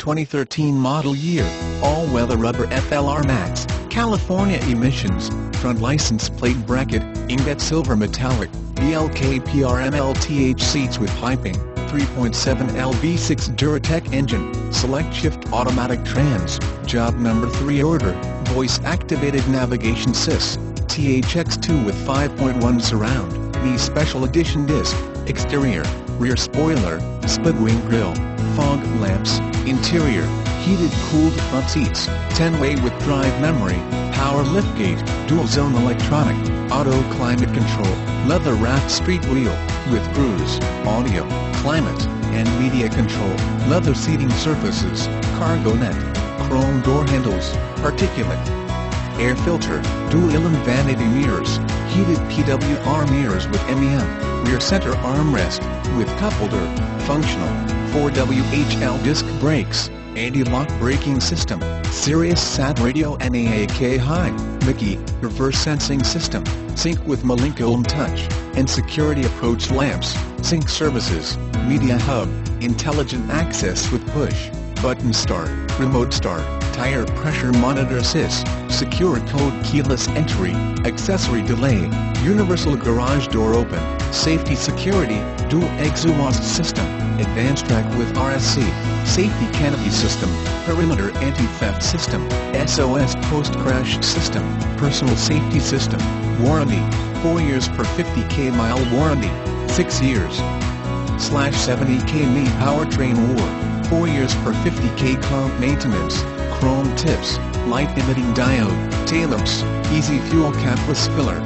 2013 model year, all-weather rubber FLR Max, California emissions, front license plate bracket, ingot silver metallic, BLK-PRMLTH seats with piping, 3.7L V6 Duratec engine, select shift automatic trans, job number 3 order, voice-activated navigation sys, THX2 with 5.1 surround, knee special edition disc, exterior, rear spoiler, split wing grille, fog lamps, interior, heated cooled front seats, 10-way with drive memory, power liftgate, dual-zone electronic, auto climate control, leather-wrapped street wheel, with cruise, audio, climate, and media control, leather seating surfaces, cargo net, chrome door handles, particulate air filter, dual-ilan vanity mirrors, heated PWR mirrors with MEM, rear center armrest, with cup holder, functional, 4WHL disc brakes, anti-lock braking system, Sirius Sat Radio NAAK High, Mickey, reverse sensing system, sync with Malinko Touch, and security approach lamps, sync services, media hub, intelligent access with push button start, remote start, tire pressure monitor assist, secure code keyless entry, accessory delay, universal garage door open, safety security, dual exhaust system, advanced track with RSC, safety canopy system, perimeter anti-theft system, SOS post-crash system, personal safety system, warranty, 4 years per 50k mile warranty, 6 years /70k me powertrain war, 4 years per 50k comp maintenance, chrome tips, light emitting diode, tail lamps, easy fuel capless filler.